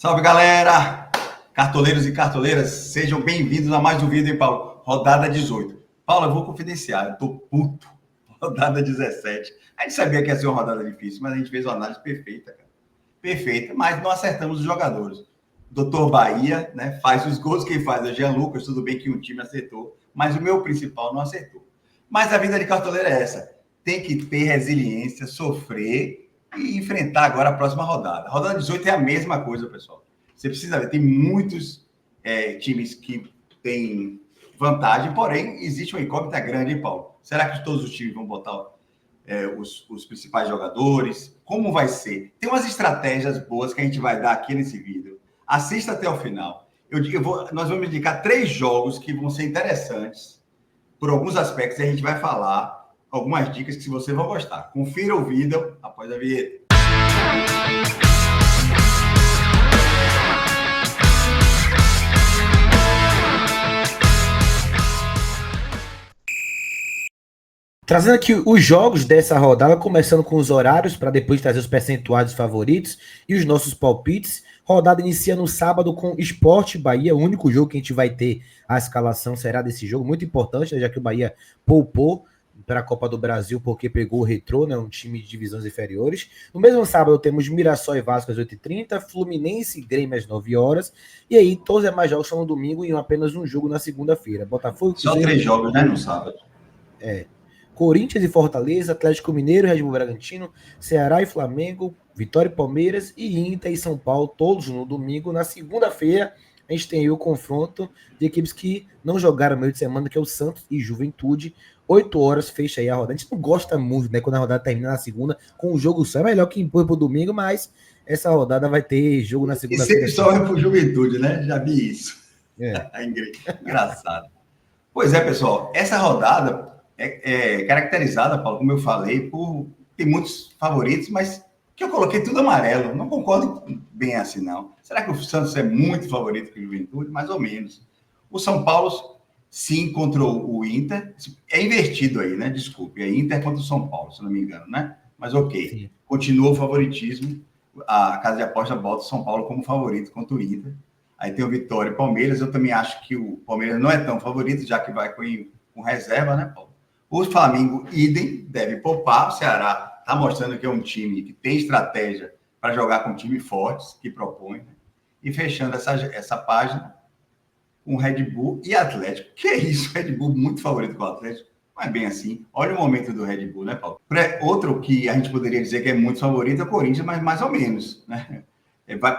Salve, galera! Cartoleiros e cartoleiras, sejam bem-vindos a mais um vídeo, hein, Paulo? Rodada 18. Paulo, eu vou confidenciar, eu tô puto. Rodada 17. A gente sabia que ia ser uma rodada difícil, mas a gente fez uma análise perfeita, cara. Perfeita, mas não acertamos os jogadores. Doutor Bahia, né, faz os gols, quem faz é o Jean Lucas, tudo bem que um time acertou, mas o meu principal não acertou. Mas a vida de cartoleiro é essa. Tem que ter resiliência, sofrer e enfrentar agora a próxima rodada. A rodada 18 é a mesma coisa, pessoal. Você precisa ver, tem muitos times que têm vantagem, porém, existe uma incógnita grande, hein, Paulo? Será que todos os times vão botar os principais jogadores? Como vai ser? Tem umas estratégias boas que a gente vai dar aqui nesse vídeo. Assista até o final. Nós vamos indicar 3 jogos que vão ser interessantes por alguns aspectos e a gente vai falar algumas dicas que vocês vão gostar. Confira o vídeo após a vinheta. Trazendo aqui os jogos dessa rodada, começando com os horários, para depois trazer os percentuais dos favoritos e os nossos palpites. Rodada inicia no sábado com Sport Bahia, o único jogo que a gente vai ter a escalação será desse jogo, muito importante, né, já que o Bahia poupou para a Copa do Brasil, porque pegou o Retrô, né, um time de divisões inferiores. No mesmo sábado temos Mirassol e Vasco às 8h30, Fluminense e Grêmio às 9 horas, e aí todos os demais jogos são no domingo e apenas um jogo na segunda-feira. Botafogo, Só 3 jogos, né, no sábado. Corinthians e Fortaleza, Atlético Mineiro, Red Bull Bragantino, Ceará e Flamengo, Vitória e Palmeiras e Inter e São Paulo, todos no domingo. Na segunda-feira, a gente tem aí o confronto de equipes que não jogaram no meio de semana, que é o Santos e Juventude. 8 horas, fecha aí a rodada. A gente não gosta muito, né, quando a rodada termina na segunda, com o jogo só. É melhor que impõe pro domingo, mas essa rodada vai ter jogo na segunda-feira. E sempre sobra pro Juventude, né? Já vi isso. Engraçado. Pois é, pessoal. Essa rodada é caracterizada, Paulo, como eu falei, por tem muitos favoritos, mas que eu coloquei tudo amarelo. Não concordo bem assim, não. Será que o Santos é muito favorito que o Juventude? Mais ou menos. O São Paulo, sim, contra o Inter. É invertido aí, né? Desculpe. É Inter contra o São Paulo, se não me engano, né? Mas ok. Sim. Continua o favoritismo. A casa de aposta bota o São Paulo como favorito contra o Inter. Aí tem o Vitória e Palmeiras. Eu também acho que o Palmeiras não é tão favorito, já que vai com reserva, né, Paulo? O Flamengo, idem, deve poupar. O Ceará está mostrando que é um time que tem estratégia para jogar com times fortes, que propõe. Né? E fechando essa página com Red Bull e Atlético. Que é isso? Red Bull muito favorito com o Atlético. Não é bem assim. Olha o momento do Red Bull, né, Paulo? Outro que a gente poderia dizer que é muito favorito é o Corinthians, mas mais ou menos, né?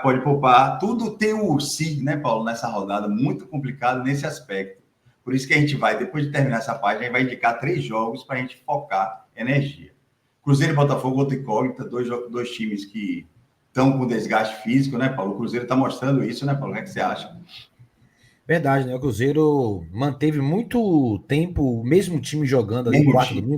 Pode poupar. Tudo tem o si, né, Paulo, nessa rodada. Muito complicado nesse aspecto. Por isso que a gente vai, depois de terminar essa página, a gente vai indicar 3 jogos para a gente focar energia. Cruzeiro e Botafogo, outra incógnita, dois times que estão com desgaste físico, né, Paulo? O Cruzeiro está mostrando isso, né, Paulo? O que você acha? Verdade, né? O Cruzeiro manteve muito tempo o mesmo time jogando ali,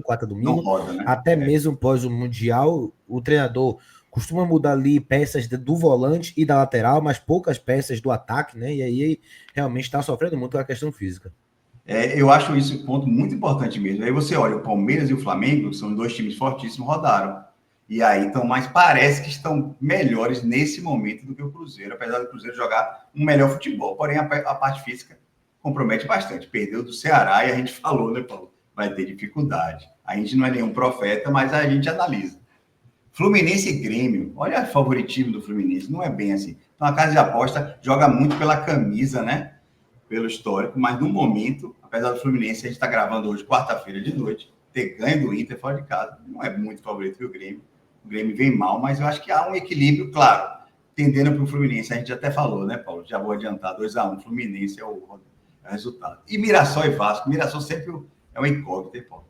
quarta domingo, roda, né? Até mesmo após o Mundial. O treinador costuma mudar ali peças do volante e da lateral, mas poucas peças do ataque, né? E aí realmente está sofrendo muito com a questão física. Eu acho isso um ponto muito importante mesmo. Aí você olha, o Palmeiras e o Flamengo, que são 2 times fortíssimos, rodaram. E aí, então, mas parece que estão melhores nesse momento do que o Cruzeiro, apesar do Cruzeiro jogar um melhor futebol. Porém, a parte física compromete bastante. Perdeu do Ceará e a gente falou, né, Paulo? Vai ter dificuldade. A gente não é nenhum profeta, mas a gente analisa. Fluminense e Grêmio. Olha o favoritismo do Fluminense. Não é bem assim. Então, a casa de aposta joga muito pela camisa, né? Pelo histórico, mas no momento, apesar do Fluminense, a gente está gravando hoje, quarta-feira de noite, ter ganho do Inter fora de casa, não é muito favorito que o Grêmio. O Grêmio vem mal, mas eu acho que há um equilíbrio, claro, tendendo para o Fluminense. A gente até falou, né, Paulo? Já vou adiantar, 2-1, Fluminense é o resultado. E Mirassol e Vasco. Mirassol sempre é um incógnito, hein, Paulo?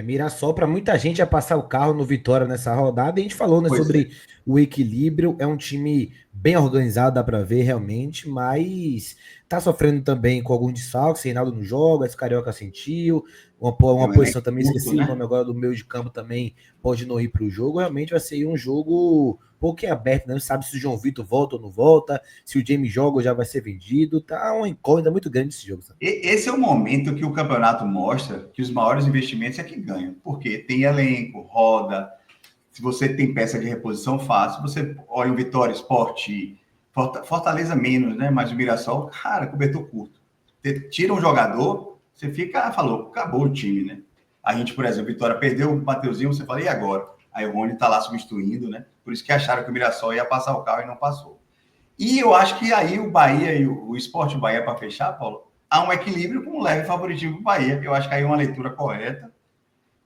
Mirassol, para muita gente, é passar o carro no Vitória nessa rodada. E a gente falou, né, sobre o equilíbrio. É um time bem organizado, dá para ver realmente, mas tá sofrendo também com alguns desfalques. Reinaldo não joga, esse Carioca sentiu. Uma posição também, esqueci o nome agora do meio de campo também, pode não ir para o jogo. Realmente vai ser um jogo um pouquinho aberto, né? Não sabe se o João Vitor volta ou não volta, se o Jamie joga ou já vai ser vendido. Tá uma incógnita muito grande esse jogo. Sabe? Esse é o momento que o campeonato mostra que os maiores investimentos é que ganham, porque tem elenco, roda. Se você tem peça de reposição fácil, você olha o Vitória, Sport, Fortaleza menos, né? Mas o Mirassol, cara, cobertor curto. Tira um jogador, você fica, falou, acabou o time, né? A gente, por exemplo, Vitória perdeu o Mateuzinho, você fala, e agora? Aí o Rony tá lá substituindo, né? Por isso que acharam que o Mirassol ia passar o carro e não passou. E eu acho que aí o Bahia e o Sport Bahia, para fechar, Paulo, há um equilíbrio com um leve favoritismo do Bahia. Eu acho que aí é uma leitura correta.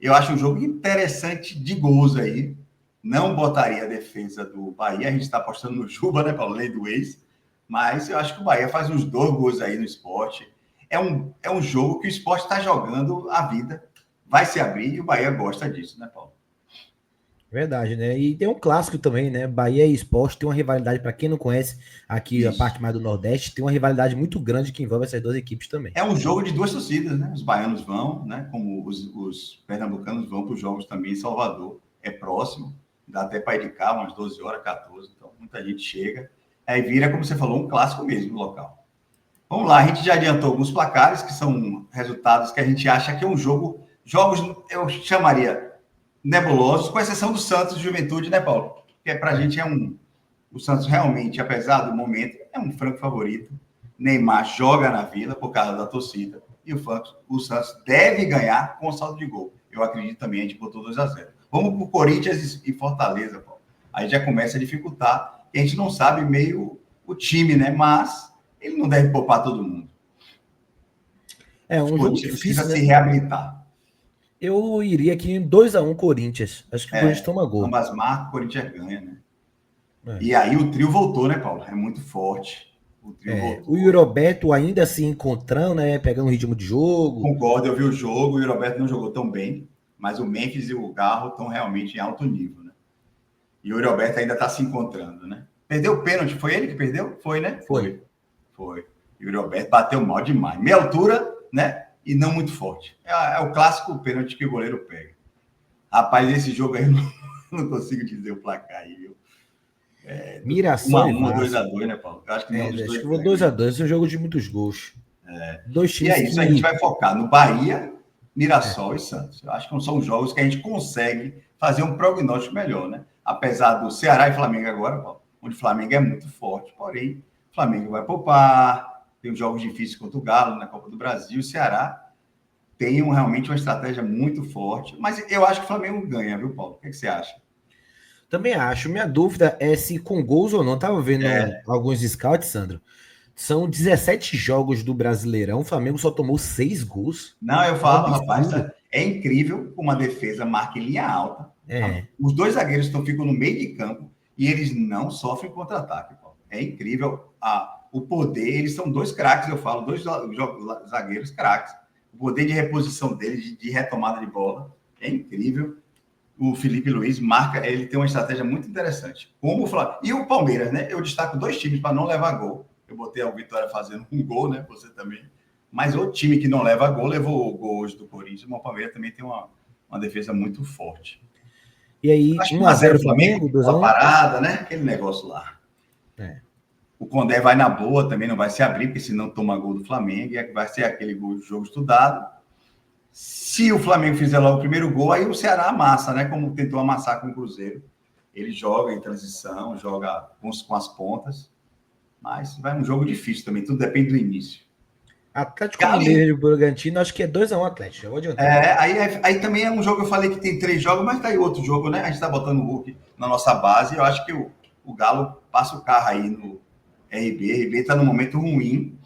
Eu acho um jogo interessante de gols aí. Não botaria a defesa do Bahia. A gente está apostando no Juba, né, Paulo? Lei do ex. Mas eu acho que o Bahia faz uns 2 gols aí no esporte. É um jogo que o esporte está jogando a vida. Vai se abrir e o Bahia gosta disso, né, Paulo? Verdade, né? E tem um clássico também, né? Bahia e Sport tem uma rivalidade, para quem não conhece aqui a Isso. parte mais do Nordeste, tem uma rivalidade muito grande que envolve essas duas equipes também. É um jogo de 2 torcidas, né? Os baianos vão, né? Como os pernambucanos vão para os jogos também em Salvador. É próximo, dá até para ir de carro, umas 12 horas, 14. Então, muita gente chega. Aí vira, como você falou, um clássico mesmo no local. Vamos lá, a gente já adiantou alguns placares, que são resultados que a gente acha que é um jogo. Jogos, eu chamaria nebulosos, com exceção do Santos e Juventude, né, Paulo? Que para a gente é um. O Santos realmente, apesar do momento, é um franco favorito. Neymar joga na Vila por causa da torcida. E o Santos deve ganhar com saldo de gol. Eu acredito também, a gente botou 2-0. Vamos para o Corinthians e Fortaleza, Paulo. Aí já começa a dificultar. E a gente não sabe meio o time, né? Mas ele não deve poupar todo mundo. É um jogo difícil, precisa né? se reabilitar. Eu iria aqui em 2-1 Corinthians. Acho que o Corinthians toma gol. Ambas marcas, o Corinthians ganha, né? É. E aí o trio voltou, né, Paulo? É muito forte. O trio voltou. O Roberto ainda se encontrando, né? Pegando o ritmo de jogo. Concordo, eu vi o jogo, o Roberto não jogou tão bem, mas o Memphis e o Garro estão realmente em alto nível, né? E o Roberto ainda está se encontrando, né? Perdeu o pênalti, foi ele que perdeu? Foi, né? Foi. E o Roberto bateu mal demais. Meia altura, né? E não muito forte. É o clássico pênalti que o goleiro pega. Rapaz, esse jogo aí eu não consigo dizer o placar aí, viu? Mirassol e 1-1, Vasco. 2-2, né, Paulo? Eu acho que nenhum dos Acho dois que eu vou ganha. 2-2. Esse é um jogo de muitos gols. Dois E times é isso, a gente vai focar no Bahia, Mirassol e Santos. Eu acho que são jogos que a gente consegue fazer um prognóstico melhor, né? Apesar do Ceará e Flamengo agora, Paulo, onde o Flamengo é muito forte, porém, o Flamengo vai poupar, tem jogos difíceis contra o Galo na Copa do Brasil, o Ceará tem realmente uma estratégia muito forte, mas eu acho que o Flamengo ganha, viu, Paulo? O que você acha? Também acho. Minha dúvida é se com gols ou não. Tava vendo alguns scouts, Sandro. São 17 jogos do Brasileirão. O Flamengo só tomou 6 gols. Não, eu falo, rapaz, é incrível como uma defesa marca em linha alta. Os dois zagueiros ficam no meio de campo e eles não sofrem contra-ataque. É incrível o poder. Eles são 2 craques, eu falo, 2 zagueiros craques. O poder de reposição deles, de retomada de bola, é incrível. O Felipe Luiz marca, ele tem uma estratégia muito interessante. Como o Flamengo. E o Palmeiras, né? Eu destaco 2 times para não levar gol. Eu botei a Vitória fazendo um gol, né? Você também. Mas o time que não leva gol levou gols do Corinthians. O Palmeiras também tem uma defesa muito forte. E aí, 1-0 Flamengo, 2-1. Uma parada, né? Aquele negócio lá. O Condé vai na boa, também não vai se abrir, porque senão toma gol do Flamengo. E vai ser aquele jogo estudado. Se o Flamengo fizer logo o primeiro gol, aí o Ceará amassa, né? Como tentou amassar com o Cruzeiro. Ele joga em transição, joga com as pontas. Mas vai um jogo difícil também, tudo depende do início. Atlético Mineiro e Bragantino, acho que é 2-1 Atlético. Eu vou adiantar. Aí também é um jogo, eu falei que tem 3 jogos, mas tá aí outro jogo, né? A gente tá botando o Hulk na nossa base. Eu acho que o Galo passa o carro aí no RB. RB tá num momento ruim.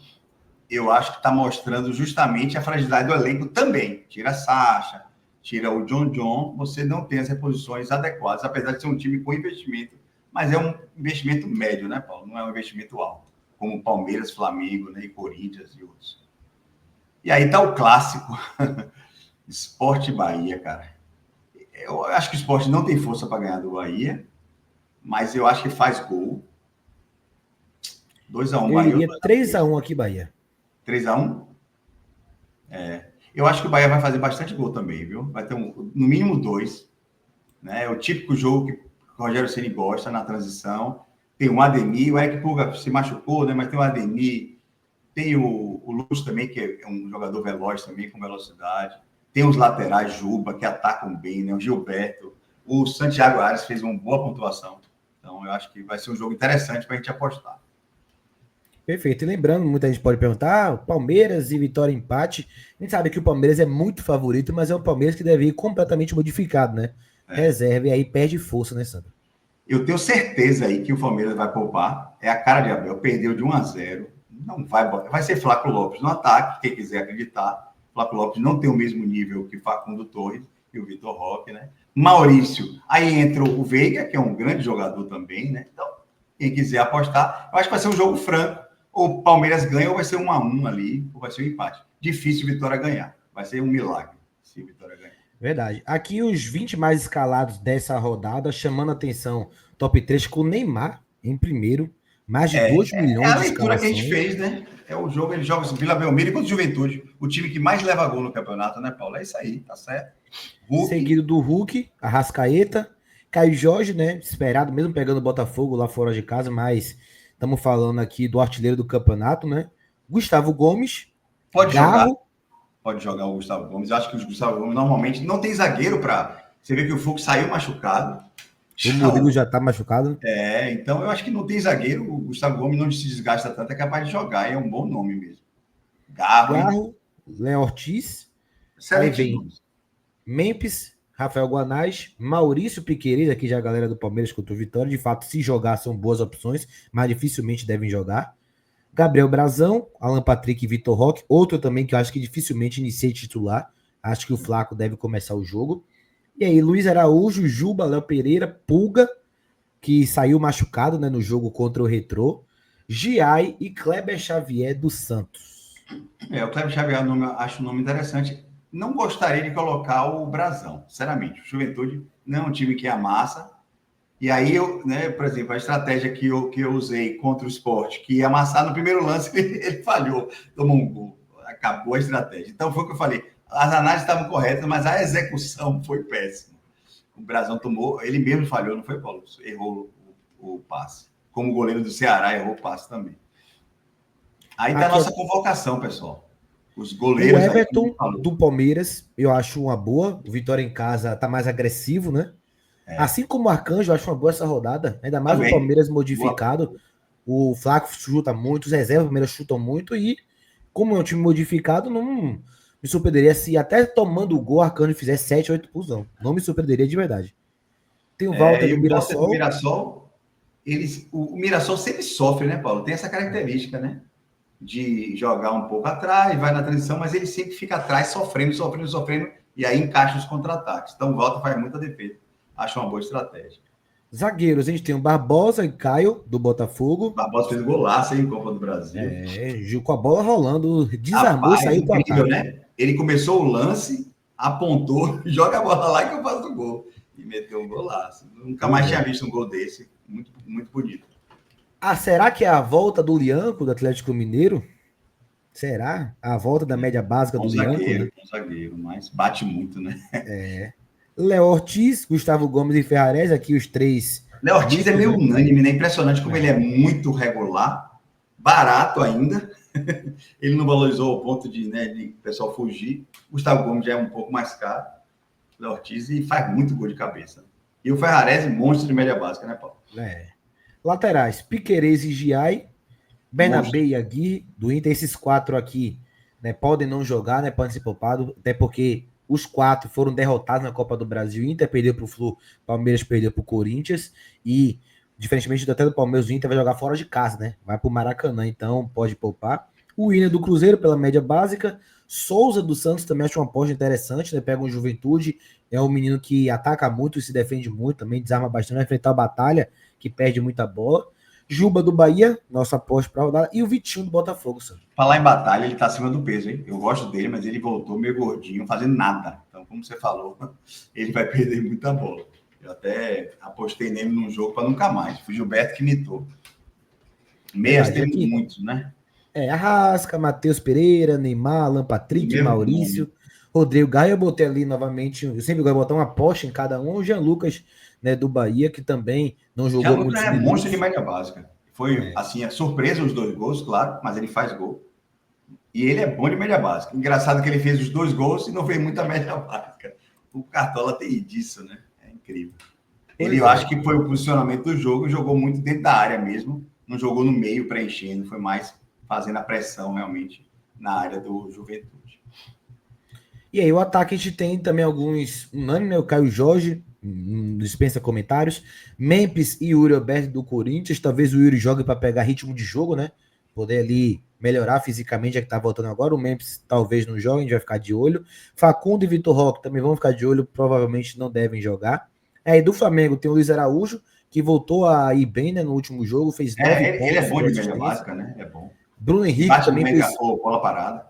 Eu acho que tá mostrando justamente a fragilidade do elenco também. Tira a Sacha, tira o John, você não tem as reposições adequadas, apesar de ser um time com investimento. Mas é um investimento médio, né, Paulo? Não é um investimento alto, como Palmeiras, Flamengo, né, e Corinthians e outros. E aí tá o clássico, Sport Bahia, cara. Eu acho que o Sport não tem força para ganhar do Bahia, mas eu acho que faz gol. 2-1 Bahia. Eu iria 3-1 aqui, Bahia. 3-1? Eu acho que o Bahia vai fazer bastante gol também, viu? Vai ter no mínimo 2. Né? É o típico jogo que o Rogério Ceni gosta na transição. Tem o Ademir, o Eric Pulga se machucou, né? Mas tem o Ademir, tem o Lúcio também, que é um jogador veloz também, com velocidade. Tem os laterais, Juba, que atacam bem, né? O Gilberto. O Santiago Ares fez uma boa pontuação. Então, eu acho que vai ser um jogo interessante para a gente apostar. Perfeito. E lembrando, muita gente pode perguntar, Palmeiras e Vitória empate. A gente sabe que o Palmeiras é muito favorito, mas é um Palmeiras que deve ir completamente modificado, né? É. Reserva e aí perde força, né, Sandro? Eu tenho certeza aí que o Palmeiras vai poupar. É a cara de Abel. Perdeu de 1-0. Não vai, vai ser Flávio Lopes no ataque, quem quiser acreditar. Flávio Lopes não tem o mesmo nível que Facundo Torres e o Vitor Roque, né? Maurício. Aí entra o Veiga, que é um grande jogador também, né? Então, quem quiser apostar, eu acho que vai ser um jogo franco. Ou o Palmeiras ganha, ou vai ser 1-1 ali, ou vai ser um empate. Difícil o Vitória ganhar. Vai ser um milagre se o Vitória ganhar. Verdade. Aqui os 20 mais escalados dessa rodada, chamando a atenção, top 3 com o Neymar em primeiro, mais de 2 É milhões a de leitura que a gente escalações. fez, né? É o jogo, ele joga Vila Belmiro contra o Juventude, o time que mais leva gol no campeonato, né, Paulo? É isso aí, tá certo. Hulk. Seguido do Hulk, Arrascaeta, Caio Jorge, né? Esperado, mesmo pegando o Botafogo lá fora de casa, mas estamos falando aqui do artilheiro do campeonato, né? Gustavo Gomes, Pode jogar, Garro, pode jogar o Gustavo Gomes. Eu acho que o Gustavo Gomes normalmente não tem zagueiro para. Você vê que o Fux saiu machucado. o Murilo já tá machucado. Então eu acho que não tem zagueiro. O Gustavo Gomes não se desgasta tanto, é capaz de jogar. É um bom nome mesmo. Garro, hein? Garro, Léo Ortiz, aí Excelente vem nome. Memphis, Rafael Guanais, Maurício Piquerez, aqui já a galera do Palmeiras contra o Vitória. De fato, se jogar, são boas opções, mas dificilmente devem jogar. Gabriel Brazão, Alan Patrick e Vitor Roque. Outro também que eu acho que dificilmente inicia titular. Acho que o Flaco deve começar o jogo. E aí, Luiz Araújo, Juba, Léo Pereira, Pulga, que saiu machucado, né, no jogo contra o Retrô. Giai e Kleber Xavier do Santos. O Cleber Xavier, acho um nome interessante. Não gostaria de colocar o Brasão, sinceramente. O Juventude não é um time que amassa. E aí, né, por exemplo, a estratégia que eu usei contra o Sport, que ia amassar no primeiro lance, ele falhou, tomou um gol. Acabou a estratégia. Então, foi o que eu falei. As análises estavam corretas, mas a execução foi péssima. O Brasão tomou, ele mesmo falhou, não foi, Paulo? Errou o passe. Como o goleiro do Ceará errou o passe também. Aí tá a Aqui, nossa convocação, pessoal. Os o goleiros aí, como Everton do Palmeiras, eu acho uma boa. O Vitória em casa tá mais agressivo, né? Assim como o Arcanjo, eu acho uma boa essa rodada. Ainda mais o também. Palmeiras Boa. modificado. O Flaco chuta muito, os reservas do Palmeiras chutam muito. E como é um time modificado, não me surpreenderia se até tomando o gol, o Arcanjo fizesse 7, 8 pulsão. Não me surpreenderia de verdade. Tem o Walter E do o Walter do Mirassol. Mirassol, o Mirassol sempre sofre, né, Paulo? Tem essa característica, né? De jogar um pouco atrás, vai na transição, mas ele sempre fica atrás, sofrendo, e aí encaixa os contra-ataques. Então o Walter faz muita defesa. Acho uma boa estratégia. Zagueiros, a gente tem o Barbosa e Caio, do Botafogo. Barbosa fez golaço em Copa do Brasil. Gil com a bola rolando, desarmou e Rapaz, saiu com o incrível, ataque. né? Ele começou o lance, apontou, joga a bola lá que eu faço o gol. E meteu um golaço. Nunca mais tinha visto um gol desse. Muito, muito bonito. Será que é a volta do Lianco, do Atlético Mineiro? Será? A volta da média básica do Lianco, né? Bom zagueiro, mas bate muito, né? Léo Ortiz, Gustavo Gomes e Ferrarese, aqui os três Léo Ortiz é mistos, meio né? unânime, né? Impressionante como ele é muito regular, barato ainda. Ele não valorizou o ponto de o pessoal fugir. Gustavo Gomes já é um pouco mais caro. Léo Ortiz e faz muito gol de cabeça. E o Ferrarese, monstro de média básica, né, Paulo? Laterais, Piquerez e Giai, Bernabé Monstro. e Aguirre, do Inter. Esses quatro aqui, né, podem não jogar, né, podem ser poupados, até porque os quatro foram derrotados na Copa do Brasil. Inter perdeu para o Flu, Palmeiras perdeu para o Corinthians e, diferentemente até do Palmeiras, o Inter vai jogar fora de casa, né? Vai para o Maracanã, então pode poupar. O Willian do Cruzeiro pela média básica. Souza do Santos também acho uma aposta interessante, né? Pega um Juventude, é um menino que ataca muito e se defende muito, também desarma bastante, vai enfrentar a batalha, que perde muita bola. Juba do Bahia, nossa aposta para rodar, e o Vitinho do Botafogo, Santos. Falar em batalha, ele tá acima do peso, hein? Eu gosto dele, mas ele voltou meio gordinho, fazendo nada. Então, como você falou, ele vai perder muita bola. Eu até apostei nele num jogo para nunca mais. Foi o Gilberto que mitou. Meias tem muitos, né? Arrasca, Matheus Pereira, Neymar, Alan Patrick, Maurício, Rodrigo Gaia. Eu botei ali novamente, eu sempre gosto de botar uma aposta em cada um. O Jean Lucas, né, do Bahia, que também não jogou muito. Já é monstro de média básica. Foi, assim, a surpresa os 2 gols, claro, mas ele faz gol. E ele é bom de média básica. Engraçado que ele fez os 2 gols e não fez muita média básica. O Cartola tem disso, né? É incrível. Eu acho que foi o posicionamento do jogo, jogou muito dentro da área mesmo. não jogou no meio preenchendo, foi mais fazendo a pressão realmente na área do Juventude. E aí, o ataque a gente tem também alguns unânime, né? O Caio Jorge, dispensa comentários. Memphis e Yuri Alberto do Corinthians. Talvez o Yuri jogue para pegar ritmo de jogo, né? Poder ali melhorar fisicamente, já que tá voltando agora. O Memphis talvez não jogue, a gente vai ficar de olho. Facundo e Vitor Roque também vão ficar de olho, provavelmente não devem jogar. Aí do Flamengo tem o Luiz Araújo, que voltou a ir bem, né, no último jogo, fez 9 pontos. Ele é bom de média básica, né? É bom. Bruno Henrique também fez. Bola parada.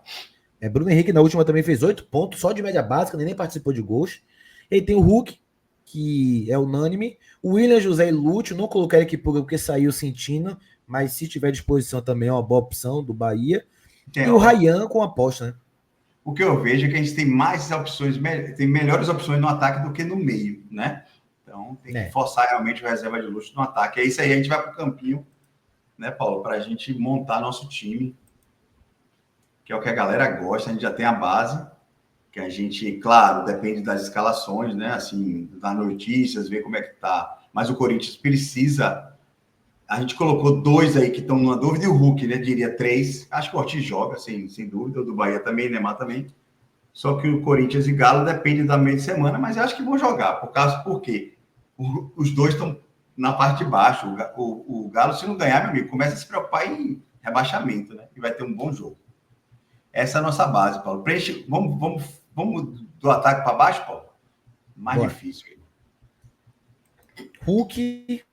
Bruno Henrique na última também fez 8 pontos, só de média básica, nem participou de gols. E aí tem o Hulk, que é unânime. O William José e Lúcio, não coloquei aqui porque saiu sentindo, mas se tiver disposição também é uma boa opção do Bahia. E o Ryan com aposta, né? O que eu vejo é que a gente tem mais opções, tem melhores opções no ataque do que no meio, né? Então tem que forçar realmente o reserva de luxo no ataque. É isso aí, a gente vai para o campinho, né, Paulo, para a gente montar nosso time, que é o que a galera gosta. A gente já tem a base, que a gente, claro, depende das escalações, né? Assim, das notícias, ver como é que tá. Mas o Corinthians precisa. A gente colocou 2 aí que estão numa dúvida, e o Hulk, né? Diria 3. Acho que o Ortiz joga, sem dúvida. O do Bahia também, Neymar também. Só que o Corinthians e Galo depende da meia de semana, mas eu acho que vão jogar. Por quê? Os dois estão na parte de baixo. O Galo, se não ganhar, meu amigo, começa a se preocupar em rebaixamento, né? E vai ter um bom jogo. Essa é a nossa base, Paulo. Preenche, vamos do ataque para baixo, Paulo? Mais difícil. Hulk,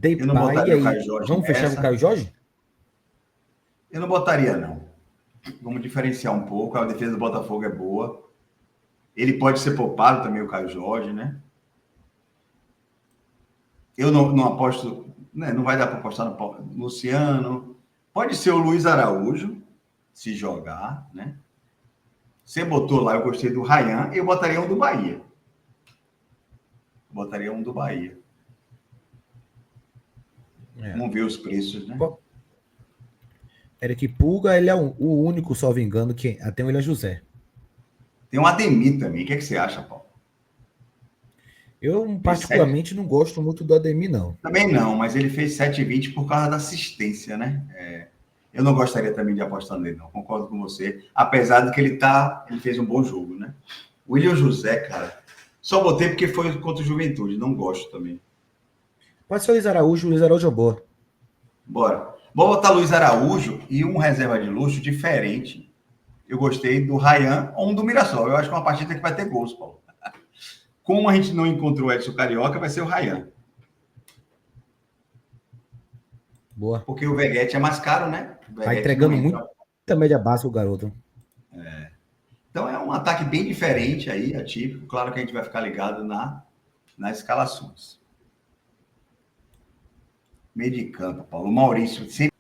eu não botaria o Caio Jorge. Vamos fechar com o Caio Jorge? Eu não botaria, não. Vamos diferenciar um pouco. A defesa do Botafogo é boa. Ele pode ser poupado também, o Caio Jorge, né? Eu não aposto, né? Não vai dar para apostar no Luciano. Pode ser o Luiz Araújo, se jogar, né? Você botou lá, eu gostei do Ryan, eu botaria um do Bahia. Vamos ver os preços, né? Eric Pulga, ele é o único, salvo engano, que até o William José. Tem um Ademir também. O que você acha, Paulo? Eu, particularmente, não gosto muito do Ademir, não. Também não, mas ele fez 7,20 por causa da assistência, né? Eu não gostaria também de apostar nele, não. Concordo com você. Apesar de que ele fez um bom jogo, né? O William José, cara, só botei porque foi contra o Juventude. Não gosto também. Pode ser o Luiz Araújo. O Luiz Araújo é boa. Bora. Vou botar Luiz Araújo e um reserva de luxo diferente. Eu gostei do Ryan ou um do Mirassol. Eu acho que é uma partida que vai ter gols, Paulo. Como a gente não encontrou o Edson Carioca, vai ser o Ryan. Boa. Porque o Veguete é mais caro, né? Tá entregando muita média básica o garoto. Então é um ataque bem diferente aí, atípico. Claro que a gente vai ficar ligado nas escalações. Meio de campo, Paulo. O Maurício sempre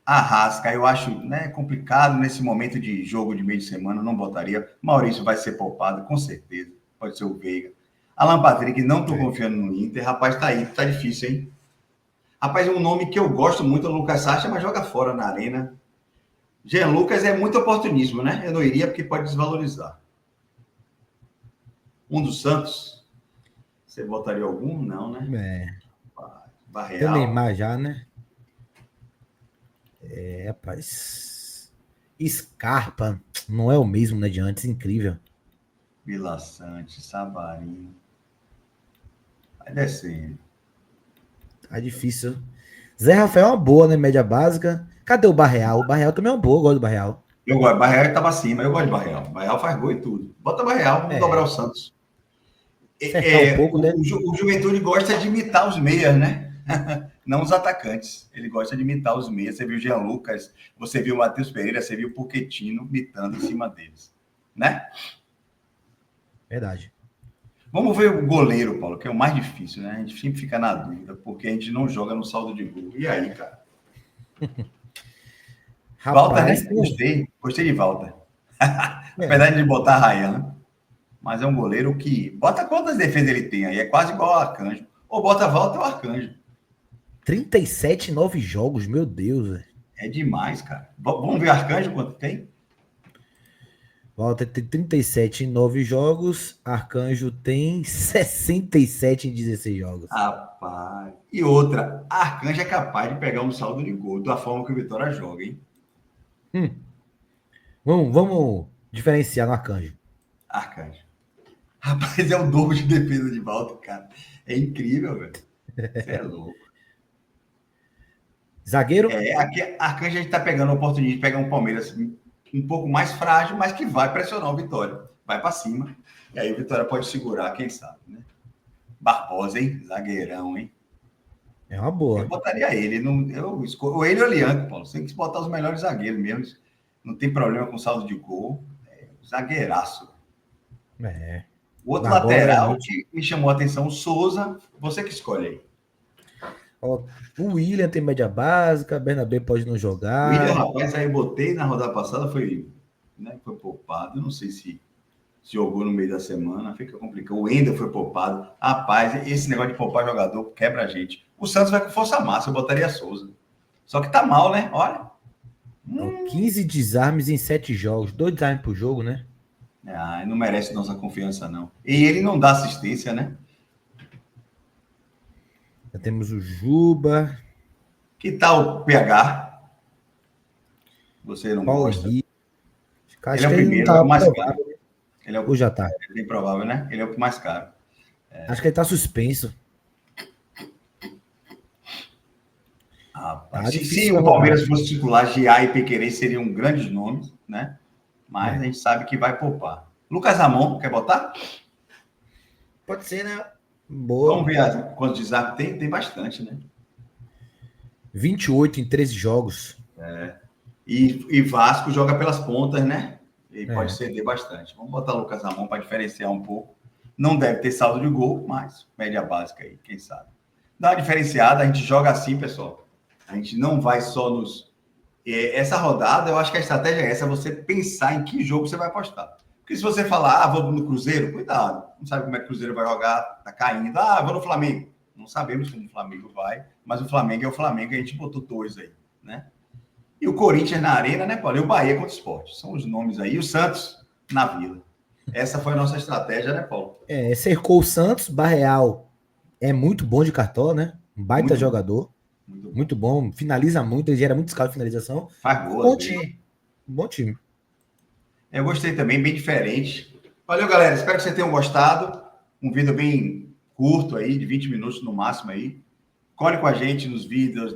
Arrasca, eu acho, né, complicado nesse momento de jogo de meio de semana, não botaria. Maurício vai ser poupado, com certeza. Pode ser o Veiga. Alan Patrick, não estou confiando no Inter. Rapaz, tá aí, tá difícil, hein? Rapaz, um nome que eu gosto muito é o Lucas Sacha, mas joga fora na arena. Jean Lucas é muito oportunismo, né? Eu não iria porque pode desvalorizar. Um dos Santos, você botaria algum? Não, né? Tem o Neymar já, né? Rapaz. Scarpa, não é o mesmo, né, de antes, incrível. Vila Sante, Savarino. Vai descendo. Tá difícil. Zé Rafael é uma boa, né? Média básica. Cadê o Barreal? O Barreal também é uma boa, eu gosto do Barreal. Eu gosto. Barreal estava acima, eu gosto de Barreal. Barreal faz gol e tudo. Bota Barreal, vamos dobrar o Santos. Um pouco, né? O Juventude gosta de imitar os meias, né? Não os atacantes. Ele gosta de imitar os meias. Você viu o Jean Lucas, você viu o Matheus Pereira, você viu o Pochettino imitando em cima deles. Né? Verdade. Vamos ver o goleiro, Paulo, que é o mais difícil, né? A gente sempre fica na dúvida, porque a gente não joga no saldo de gol. E aí, cara? Walter, né? Gostei de Walter. Apesar de botar Ryan, mas é um goleiro que... Bota quantas defesas ele tem aí? É quase igual ao Arcanjo. Ou bota Walter ou Arcanjo. 37 9 jogos, meu Deus. É demais, cara. Vamos ver Arcanjo quanto tem? Walter tem 37 em 9 jogos. Arcanjo tem 67 em 16 jogos. Rapaz. E outra, a Arcanjo é capaz de pegar um saldo de gol da forma que o Vitória joga, hein? Vamos diferenciar no Arcanjo. Arcanjo. Rapaz, é o dobro de defesa de Walter, cara. É incrível, velho. Você é louco. Zagueiro? Aqui a Arcanjo a gente tá pegando a oportunidade de pegar um Palmeiras um pouco mais frágil, mas que vai pressionar o Vitória. Vai para cima. E aí o Vitória pode segurar, quem sabe, né? Barbosa, hein? Zagueirão, hein? É uma Eu boa. botaria ele. Não, eu escolho ele ou o Lianco, Paulo. Você tem que botar os melhores zagueiros mesmo. Não tem problema com saldo de gol. Zagueiraço. É. O outro Barbosa é lateral muito. que me chamou a atenção, o Souza. Você que escolhe aí. Ó, o William tem média básica, Bernabé pode não O William, jogar. rapaz, aí botei na rodada passada, foi poupado. Eu não sei se jogou no meio da semana, fica complicado. O Wendel foi poupado. Rapaz, esse negócio de poupar jogador quebra a gente. O Santos vai com força máxima, eu botaria Souza. Só que tá mal, né? Olha. Ó, 15 desarmes em 7 jogos. 2 desarmes por jogo, né? Não merece nossa confiança, não. E ele não dá assistência, né? Já temos o Juba, Que tal o PH? Você não Paulo gosta? Henrique. Ele Acho é que o ele não primeiro, é tá o mais caro. aprovado. Ele é Ou já tá? bem provável, né? Ele é o mais caro. Acho que ele tá suspenso. Rapaz, Tá se difícil a o rodada. Palmeiras fosse titular, Gia e Pequerez seriam grandes nomes, né? Mas a É. gente sabe que vai poupar. Lucas Ramon, quer botar? Pode ser, né? Vamos Boa. ver quantos desarmes tem. Tem bastante, né? 28 em 13 jogos. E Vasco joga pelas pontas, né? E pode É. ceder bastante. Vamos botar Lucas Ramon para diferenciar um pouco. Não deve ter saldo de gol, mas média básica aí, quem sabe. Dá uma diferenciada, a gente joga assim, pessoal. A gente não vai só nos. Essa rodada, eu acho que a estratégia é essa, você pensar em que jogo você vai apostar. Porque se você falar, vou no Cruzeiro, cuidado. Não sabe como é que o Cruzeiro vai jogar, tá caindo. Vou no Flamengo. Não sabemos como o Flamengo vai, mas o Flamengo é o Flamengo, a gente botou dois aí, né? E o Corinthians na Arena, né, Paulo? E o Bahia contra o Sport. São os nomes aí. E o Santos na Vila. Essa foi a nossa estratégia, né, Paulo? Cercou o Santos, Barreal é muito bom de cartola, né? Um baita Muito bom. jogador. Muito bom. Muito bom. Finaliza muito, ele gera muito escala de finalização. Faz gol, Bom às vezes. time. Bom time. Eu gostei também, bem diferente. Valeu, galera. Espero que vocês tenham gostado. Um vídeo bem curto aí, de 20 minutos no máximo aí. Colhe com a gente nos vídeos,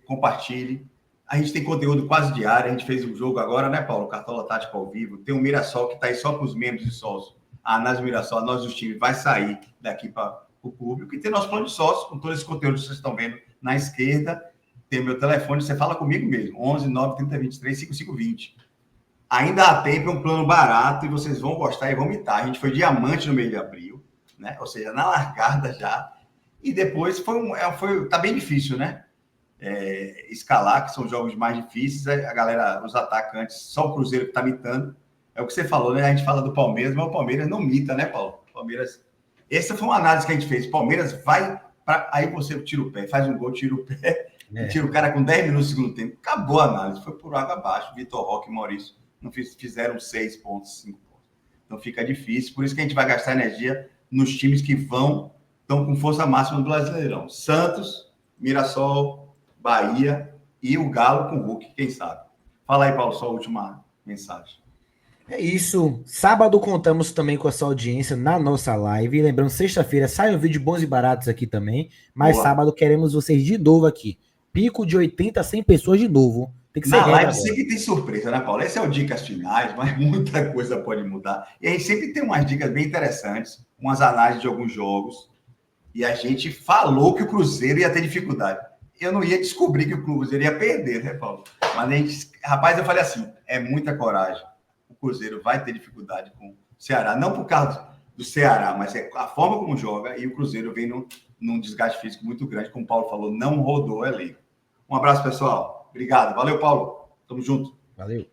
compartilhe. A gente tem conteúdo quase diário. A gente fez um jogo agora, né, Paulo? Cartola Tática ao vivo. Tem o Mirassol que está aí só para os membros e sócios. A análise do Mirassol, a nós dos times, vai sair daqui para o público. E tem nosso plano de sócio, com todo esse conteúdo que vocês estão vendo na esquerda. Tem o meu telefone, você fala comigo mesmo. 11 9 30 23 5520. Ainda há tempo, é um plano barato e vocês vão gostar e vão mitar. A gente foi diamante no mês de abril, né? Ou seja, na largada já. E depois tá bem difícil, né? Escalar, que são jogos mais difíceis. A galera, os atacantes, só o Cruzeiro que tá mitando. É o que você falou, né? A gente fala do Palmeiras, mas o Palmeiras não mita, né, Paulo? Palmeiras. Essa foi uma análise que a gente fez. Palmeiras vai para. Aí você tira o pé, faz um gol, tira o pé, e tira o cara com 10 minutos do segundo tempo. Acabou a análise, foi por água abaixo. Vitor Roque e Maurício não fizeram 6 pontos, 5 pontos. Então fica difícil. Por isso que a gente vai gastar energia nos times que estão com força máxima do Brasileirão. Santos, Mirassol, Bahia e o Galo com o Hulk, quem sabe. Fala aí, Paulo, só a última mensagem. É isso. Sábado contamos também com a sua audiência na nossa live. E lembrando, sexta-feira sai um vídeo bons e baratos aqui também. Mas Boa. sábado queremos vocês de novo aqui. Pico de 80 a 100 pessoas de novo. Tem que ser Na regra live agora. sempre tem surpresa, né, Paulo? Esse é o Dicas Finais, mas muita coisa pode mudar. E a gente sempre tem umas dicas bem interessantes, umas análises de alguns jogos. E a gente falou que o Cruzeiro ia ter dificuldade. Eu não ia descobrir que o Cruzeiro ia perder, né, Paulo? Mas a gente, rapaz, eu falei assim, é muita coragem. O Cruzeiro vai ter dificuldade com o Ceará. Não por causa do Ceará, mas é a forma como joga. E o Cruzeiro vem num desgaste físico muito grande. Como o Paulo falou, não rodou o elenco. Um abraço, pessoal. Obrigado. Valeu, Paulo. Tamo junto. Valeu.